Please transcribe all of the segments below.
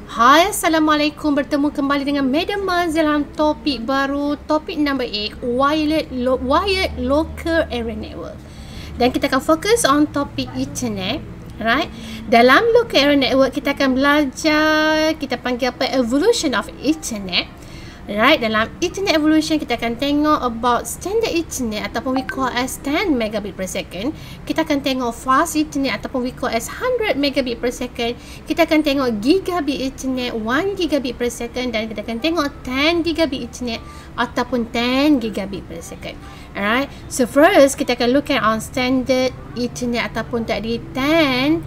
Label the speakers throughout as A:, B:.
A: Hai, Assalamualaikum. Bertemu kembali dengan Madam Maz dalam topik baru, topik number 8, wired local area network. Dan kita akan fokus on topik internet, right? Dalam local area network kita akan belajar, kita panggil apa, evolution of internet. Right, dalam internet evolution kita akan tengok about standard internet ataupun we call as 10 megabit per second. Kita akan tengok fast internet ataupun we call as 100 megabit per second. Kita akan tengok gigabit internet 1 gigabit per second, dan kita akan tengok 10 gigabit internet ataupun 10 gigabit per second. Alright, so first kita akan look at on standard internet ataupun tadi 10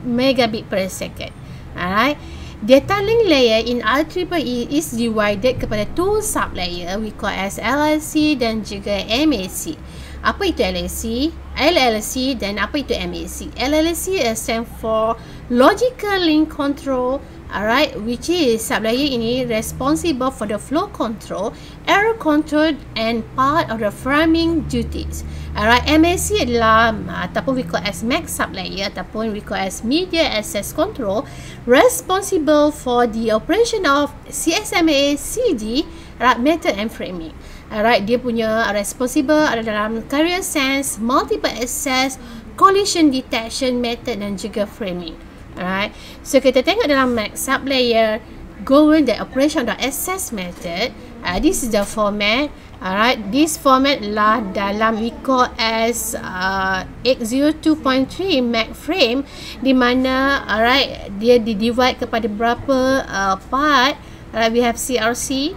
A: megabit per second. Alright, data link layer in IEEE is divided kepada two sub layer we call as LLC dan juga MAC. Apa itu LLC dan apa itu MAC? LLC stand for Logical Link Control, alright, which is sub layer ini responsible for the flow control, error control and part of the framing duties. Alright, MAC adalah ataupun we call as MAC sub layer ataupun we call as Media Access Control, responsible for the operation of CSMA CD, right, method and framing. Alright, dia punya responsible ada dalam carrier sense, multiple access, collision detection method dan juga framing. Alright, so kita tengok dalam MAC sub layer, going the operation of the access method. This is the format. Alright, this format lah dalam we call as 802.3 MAC frame, di mana alright dia divide kepada berapa part. Alright, we have CRC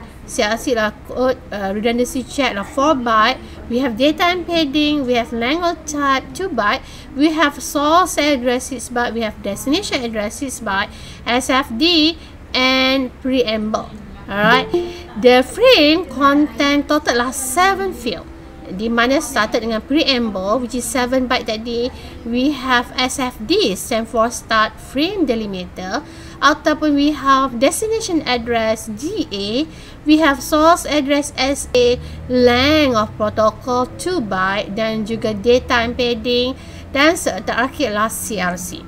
A: lah code redundancy check lah 4 byte. We have data embedding, we have language type 2 byte, we have source address 6 byte, we have destination address 6 byte, SFD and preamble. Alright, the frame contain total lah 7 field, di mana started dengan preamble which is 7 byte tadi. We have SFD stand for start frame delimiter, ataupun we have destination address DA, we have source address SA, length of protocol 2 byte dan juga data embedding, dan terakhir lah CRC.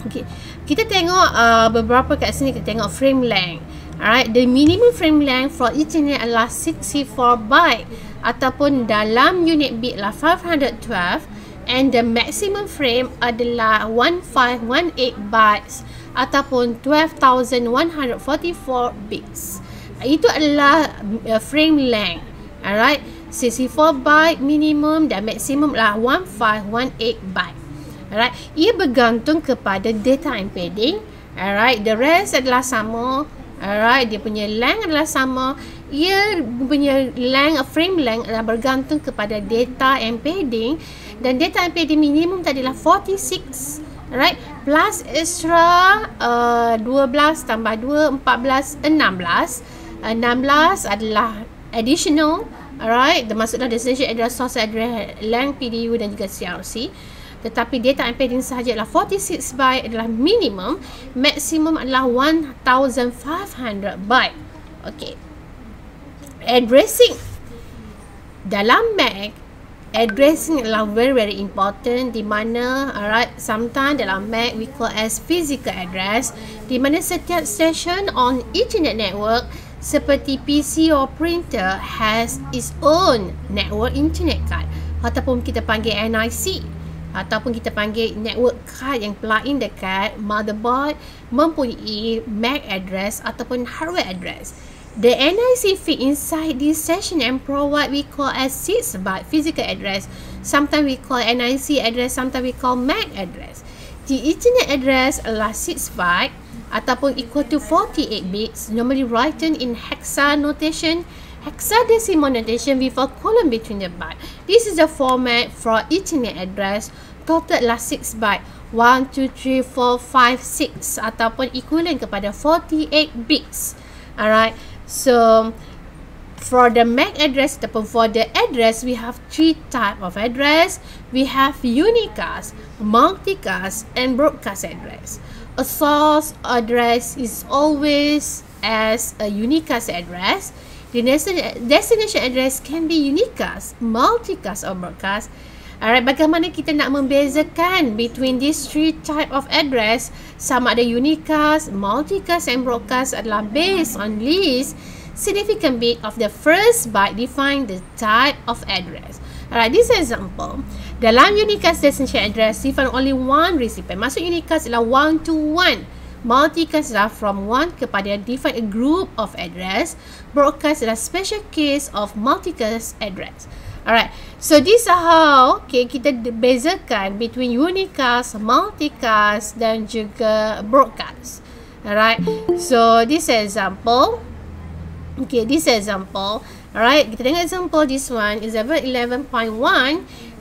A: Okay, kita tengok beberapa kat sini. Kita tengok frame length. Alright, the minimum frame length for internet adalah 64 byte ataupun dalam unit bit lah 512, and the maximum frame adalah 1518 bytes ataupun 12,144 bits. Itu adalah frame length. Alright, 64 byte minimum dan maximum lah 1518 byte. Alright, ia bergantung kepada data embedding. Alright, the rest adalah sama. Alright, dia punya length adalah sama. Ia punya length, frame length adalah bergantung kepada data embedding, dan data embedding minimum tadi lah 46. Alright, plus extra 12 tambah 2, 14, 16. 16 adalah additional. Alright, termasuklah destination address, source address, length, PDU dan juga CRC. Tetapi data embedding sahaja adalah 46 byte adalah minimum, maksimum adalah 1500 byte. Okay, addressing dalam MAC, addressing adalah very important, di mana alright, sometimes dalam MAC we call as physical address, di mana setiap station on internet network seperti PC or printer has its own network internet card, ataupun kita panggil NIC, ataupun kita panggil network card yang plug in dekat motherboard, mempunyai MAC address ataupun hardware address. The NIC fit inside this session and provide we call as 6 byte physical address. Sometimes we call NIC address, sometimes we call MAC address. The internet address adalah 6 byte ataupun equal to 48 bits, normally written in hexa notation, hexadecimal notation with a colon between the byte. This is the format for internet address. Total adalah 6 byte, 1, 2, 3, 4, 5, 6 ataupun equivalent kepada 48 bits. Alright, so for the MAC address ataupun for the address, we have 3 type of address. We have unicast, multicast and broadcast address. A source address is always as a unicast address. The destination address can be unicast, multicast or broadcast. Alright, bagaimana kita nak membezakan between these three type of address? Sama ada unicast, multicast and broadcast adalah based on least significant bit of the first byte define the type of address. Alright, this example. Dalam unicast destination address, define only one recipient. Maksud unicast adalah one to one. Multicast adalah from one kepada define a group of address. Broadcast adalah special case of multicast address. Alright, so this is how kita bezakan between unicast, multicast dan juga broadcast. Alright, so this example. This example. Alright, kita tengok example. This one is example 11.1.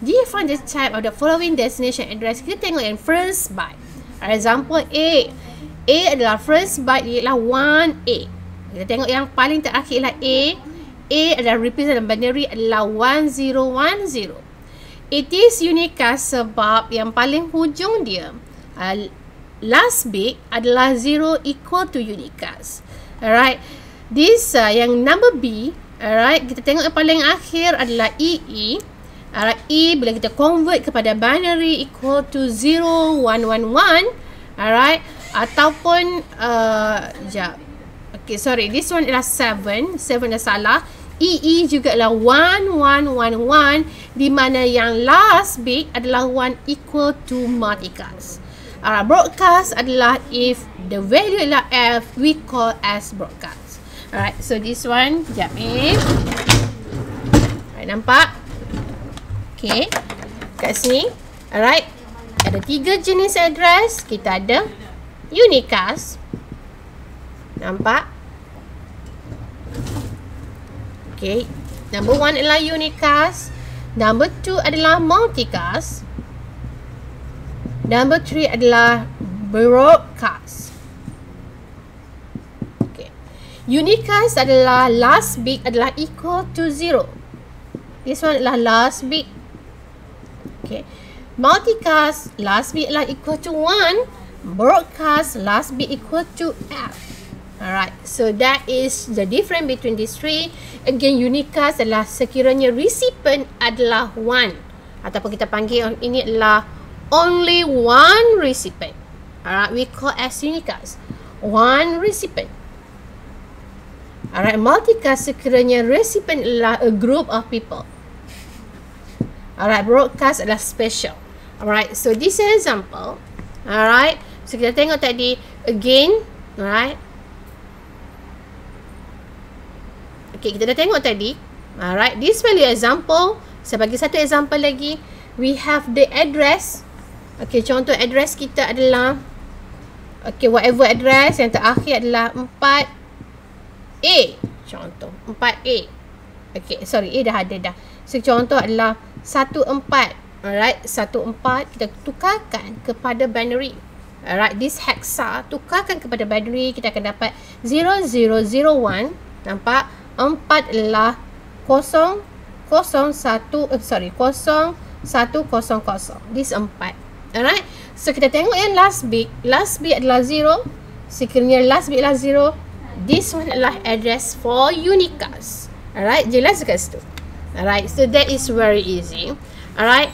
A: Define the type of the following destination address. Kita tengok yang first byte. Example A. A adalah first byte ialah 1A. Kita tengok yang paling terakhir ialah A. A adalah represent binary adalah 1010. It is unicast sebab yang paling hujung dia last bit adalah 0 equal to unicast. Alright. This yang number B. Alright. Kita tengok yang paling akhir adalah EE. Alright. E bila kita convert kepada binary equal to 0111. Alright. Ataupun sorry, this one adalah 7 dah salah. EE juga adalah 1111 di mana yang last bit adalah 1 equal to multicast. Broadcast adalah if the value adalah F, we call as broadcast. Alright, so this one, sekejap Alright, nampak? Okay, kat sini. Alright, ada 3 jenis address. Kita ada unicast. Nampak? Okay, number 1 adalah unicast. Number 2 adalah multicast. Number 3 adalah broadcast. Okay, unicast adalah last bit adalah equal to 0. This one adalah last bit. Okay, multicast last bit adalah equal to 1. Broadcast last bit equal to F. Alright, so that is the difference between these three. Again, unicast adalah sekiranya recipient adalah 1. Ataupun kita panggil ini adalah only one recipient. Alright, we call as unicast. One recipient. Alright, multicast sekiranya recipient adalah a group of people. Alright, broadcast adalah special. Alright, so this is example. Alright, so kita tengok tadi again. Alright. Okay, kita dah tengok tadi. Alright, this value example. Sebagai satu example lagi, we have the address. Okay, contoh address kita adalah whatever address yang terakhir adalah 4A. Contoh 4A. Okay, sorry, A dah ada dah. So contoh adalah 14. Alright, 14 kita tukarkan kepada binary. Alright, this hexa tukarkan kepada binary, kita akan dapat 0001. Nampak? 4 adalah 0100. This 4. Alright. So kita tengok yang last bit. Last bit adalah 0. Sekiranya last bit adalah 0, this one adalah address for unicast. Alright. Jelas kat situ. Alright. So that is very easy. Alright.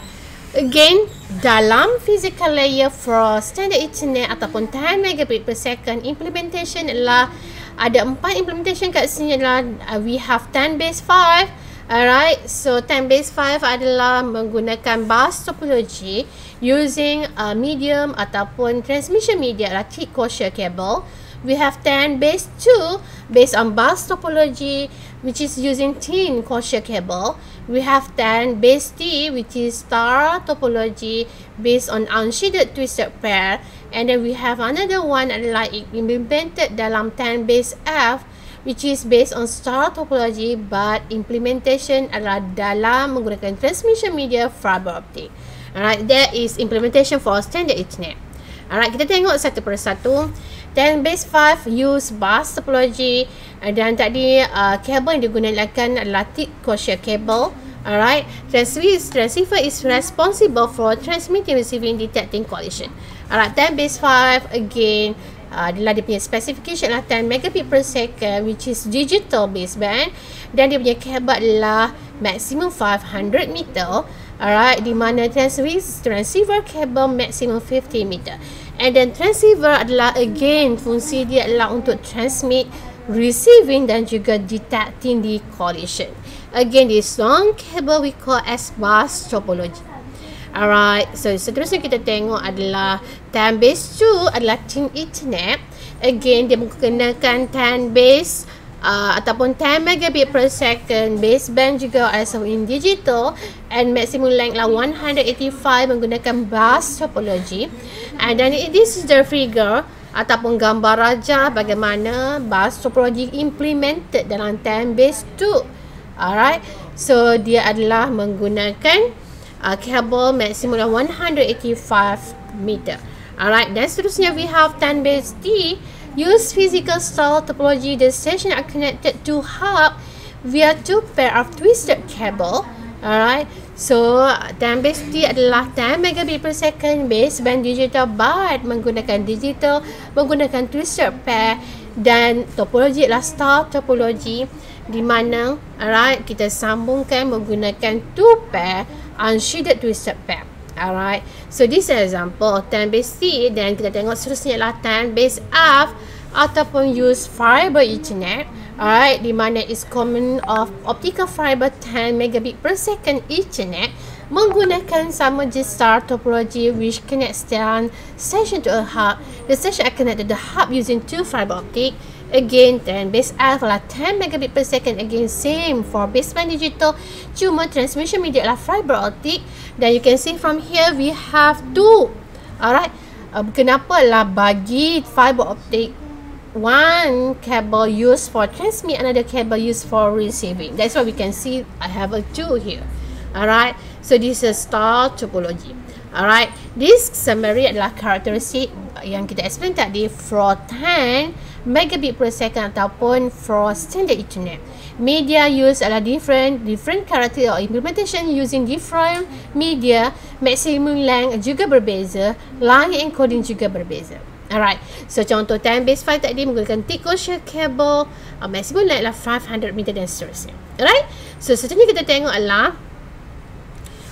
A: Again, dalam physical layer for standard Ethernet ataupun 10 megabit per second, implementation adalah ada 4 implementation kat sini adalah we have 10 base 5. Alright, so 10 base 5 adalah menggunakan bus topology using medium ataupun transmission media adalah thick coaxial cable. We have 10 base 2 based on bus topology which is using thin coaxial cable. We have 10 base T which is star topology based on unshaded twisted pair. And then we have another one adalah implemented dalam 10 base F which is based on star topology but implementation adalah dalam menggunakan transmission media fiber optic. Alright, that is implementation for standard Ethernet. Alright, kita tengok satu persatu. 10 base 5 use bus topology dan tadi kabel yang digunakan adalah thick coaxial cable. Alright, transceiver is responsible for transmitting, receiving, detecting collision. Alright, 10 base 5 again adalah dia punya specification adalah 10 megabit per second which is digital baseband dan dia punya kabel adalah maximum 500 meter. Alright, di mana transceiver cable maximum 50 meter. And then transceiver adalah again fungsi dia adalah untuk transmit, receiving dan juga detecting the collision. Again, this long cable we call as bus topology. Alright, so seterusnya kita tengok adalah 10 base 2 adalah Thin Ethernet. Again, dia menggunakan 10 base ataupun 10 megabit per second baseband juga also in digital, and maximum length lah 185 menggunakan bus topology. And then this is the figure ataupun gambar raja bagaimana bus topology implemented dalam 10 base 2. Alright, so dia adalah menggunakan kabel maksimum 185 meter. Alright, dan seterusnya we have 10 base T. Use physical style topology. The station are connected to hub via 2 pair of twisted cable. Alright, so 10 base T adalah 10 megabit per second baseband digital, but menggunakan digital, menggunakan twisted pair, dan topologi adalah star topology, di mana alright kita sambungkan menggunakan 2 pair unshielded twisted pair. Alright, so this is example 10 base T. Dan kita tengok seterusnya adalah 10 base F ataupun use fiber Ethernet. Alright, di mana is common of optical fiber 10 megabit per second Ethernet menggunakan sama je star topology, which connects down station to a hub. The station are connected to the hub using 2 fiber optic. Again, 10 base F adalah 10 megabit per second. Again, same for baseband digital, cuma transmission media adalah fiber optic. Dan you can see from here we have 2. Alright, kenapa lah bagi fiber optic, one cable used for transmit, another cable used for receiving. That's why we can see I have a 2 here. Alright, so this is star topology. Alright, this summary adalah karakteristik yang kita explain tadi for 10 megabit per second ataupun for standard Ethernet. Media used adalah different character or implementation using different media. Maximum length juga berbeza, line encoding juga berbeza. Alright, so contoh 10 base 5 tadi menggunakan thick closure cable, maximum length adalah 500 meter dan seterusnya. Alright, so seterusnya kita tengok adalah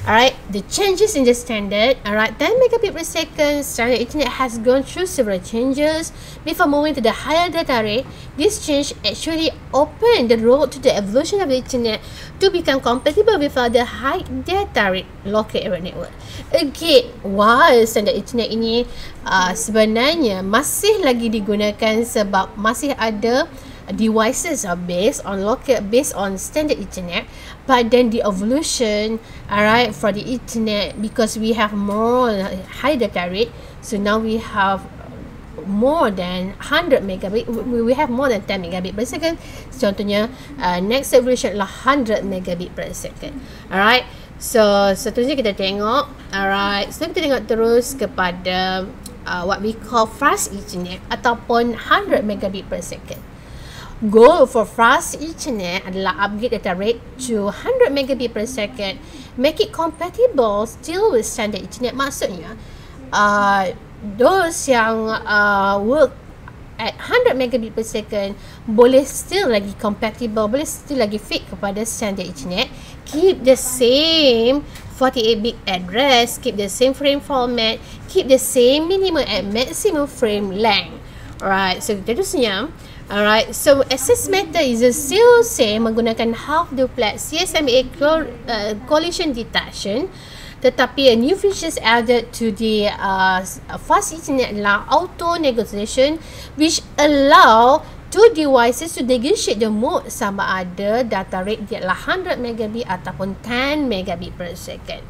A: alright, the changes in the standard. Alright, 10 megabit per second standard Ethernet has gone through several changes before moving to the higher data rate. This change actually opened the road to the evolution of the Ethernet to become compatible with other high data rate local area network. Again, while standard Ethernet ini sebenarnya masih lagi digunakan sebab masih ada devices are based on standard Ethernet, but then the evolution, alright, for the Ethernet, because we have more high data rate, so now we have more than 100 megabit, we have more than 10 megabit per second. Contohnya next evolution adalah 100 megabit per second. Alright, so seterusnya kita tengok, alright, so kita tengok terus kepada what we call fast Ethernet ataupun 100 megabit per second. Goal for fast Ethernet adalah upgrade data rate to 100 megabit per second, make it compatible still with standard Ethernet. Maksudnya those yang work at 100 megabit per second boleh still lagi compatible, boleh still lagi fit kepada standard Ethernet, keep the same 48-bit address, keep the same frame format, keep the same minimum and maximum frame length. Alright, so terusnya, alright, so access method is still same, menggunakan half duplex CSMA collision detection, tetapi a new features added to the fast Ethernet adalah auto negotiation, which allow two devices to negotiate the mode sama ada data rate dia adalah 100 megabit ataupun 10 megabit per second.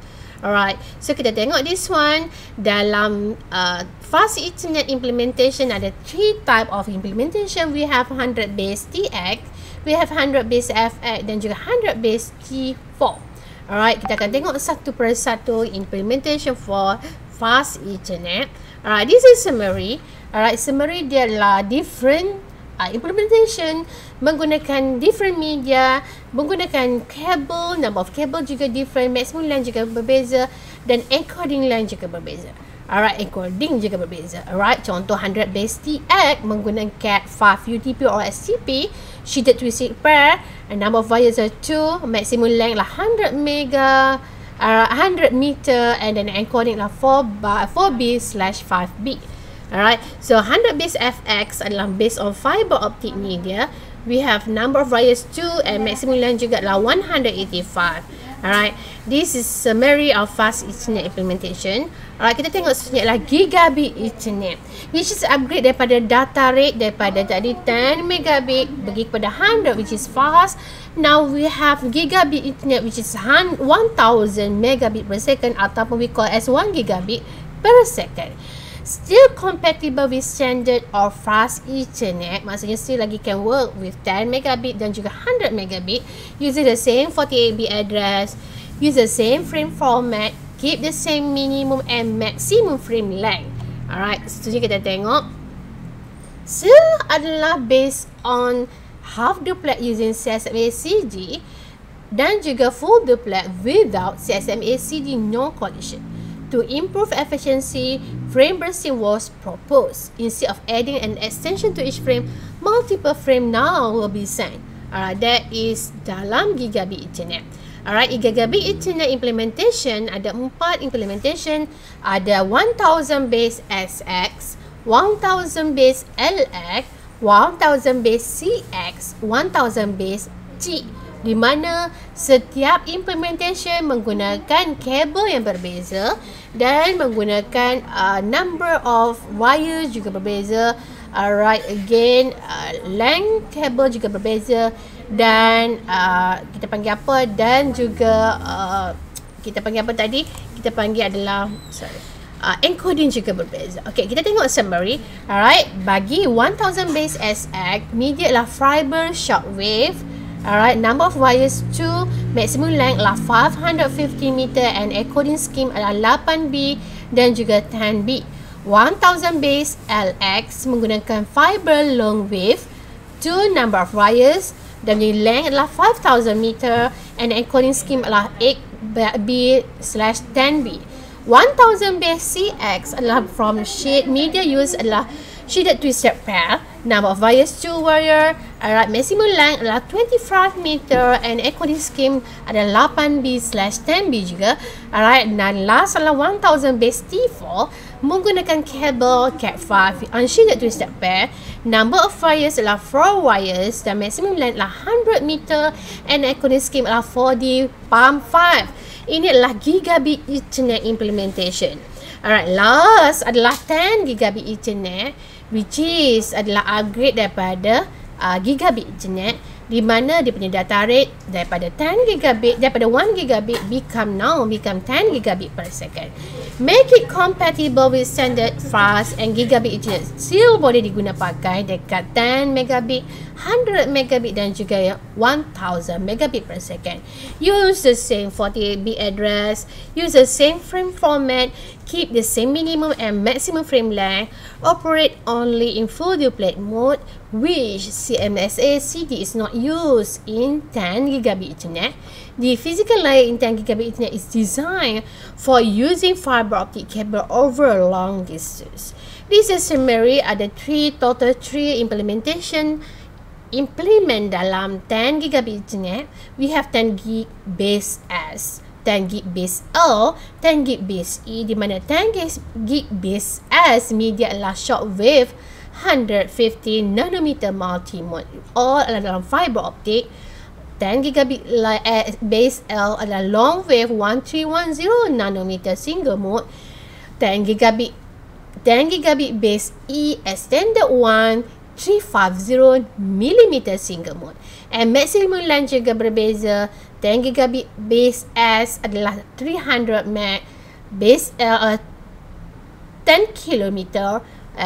A: Alright, so kita tengok this one. Dalam fast Ethernet implementation ada 3 type of implementation. We have 100 base TX, we have 100 base FX dan juga 100 base T4. Alright, kita akan tengok satu persatu implementation for fast Ethernet. Alright, this is summary. Alright, summary dia adalah different implementation menggunakan different media, menggunakan cable, number of cable juga different, maximum length juga berbeza dan encoding length juga berbeza. Alright, encoding juga berbeza. Alright, contoh 100 base TX menggunakan Cat5 UTP or STP, shielded twisted pair, and number of wires are 2, maximum length lah 100 mega, 100 meter, and then encoding lah 4B/5B. Alright, so 100 base FX adalah based on fiber optic media. We have number of wires 2 and maximum length juga adalah 185. Alright, this is summary of fast Ethernet implementation. Alright, kita tengok seterusnya adalah gigabit Ethernet, which is upgrade daripada data rate daripada tadi 10 megabit pergi kepada 100, which is fast. Now we have gigabit Ethernet, which is 1000 megabit per second, ataupun we call as 1 gigabit per second. Still compatible with standard or fast Ethernet, maksudnya still lagi can work with 10 megabit dan juga 100 megabit using the same 48-bit address, use the same frame format, keep the same minimum and maximum frame length. Alright, seterusnya kita tengok. Still adalah based on half duplex using CSMA CD dan juga full duplex without CSMA CD no collision. To improve efficiency, frame bursting was proposed. Instead of adding an extension to each frame, multiple frame now will be sent. Alright, that is dalam gigabit Ethernet. Alright, gigabit Ethernet implementation ada 4 implementation. Ada 1000 base SX, 1000 base LX, 1000 base CX, 1000 base T, di mana setiap implementation menggunakan kabel yang berbeza dan menggunakan number of wires juga berbeza. Alright, again length kabel juga berbeza dan kita panggil apa, dan juga kita panggil apa tadi, kita panggil adalah encoding juga berbeza. Okay, kita tengok summary. Alright, bagi 1000 base SX, media adalah fiber shortwave. Alright, number of wires 2, maximum length adalah 550 meter and encoding scheme adalah 8B dan juga 10B. 1000 base LX menggunakan fiber long wave, 2 number of wires dan length adalah 5000 meter and encoding scheme adalah 8B/10B. 1000 base CX adalah from sheet, media use adalah sheeted twisted pair, number of wires 2 wire. Alright, maximum length adalah 25 meter and encoding scheme adalah 8B/10B juga. Alright, dan last adalah 1000 base T4 menggunakan kabel Cat5 unsheeted twisted pair, number of wires adalah 4 wires dan maximum length adalah 100 meter and encoding scheme adalah 4D/5. Ini adalah gigabit Ethernet implementation. Alright, last adalah 10 gigabit Ethernet, which is adalah upgrade daripada gigabit Ethernet, di mana dia punya data rate daripada 10 gigabit, daripada 1 gigabit become 10 gigabit per second. Make it compatible with standard fast and gigabit Ethernet. Still boleh diguna pakai dekat 10 megabit, 100 megabit dan juga 1000 megabit per second. Use the same 48-bit address, use the same frame format, keep the same minimum and maximum frame length, operate only in full duplex mode, which CMSA CD is not used in 10 gigabit Ethernet. The physical layer in 10 gigabit Ethernet is designed for using fiber optic cable over long distance. This is summary, ada total 3 implement dalam 10 gigabit Ethernet. We have 10 gig base S, 10 gig base L, 10 gig base E, di mana 10 gig base S media adalah shortwave 150 nanometer multi-mode, all adalah dalam fiber optic. 10 gigabit base L adalah long wave 1310 nanometer single mode. 10 gigabit base E extended 1350 mm single mode. And maximum length juga berbeza. 10 gigabit base S adalah 300 meg, base L 10 km,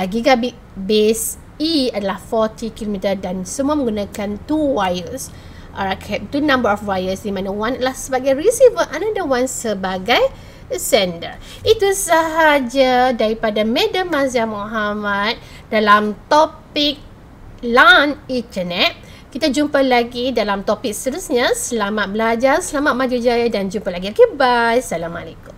A: gigabit base E adalah 40 km dan semua menggunakan 2 wires. Alright, 2 number of wires, di mana one adalah sebagai receiver, another one sebagai sender. Itu sahaja daripada Madam Mazia Muhammad dalam topik LAN Ethernet. Kita jumpa lagi dalam topik seterusnya. Selamat belajar, selamat maju jaya dan jumpa lagi. Okay, bye. Assalamualaikum.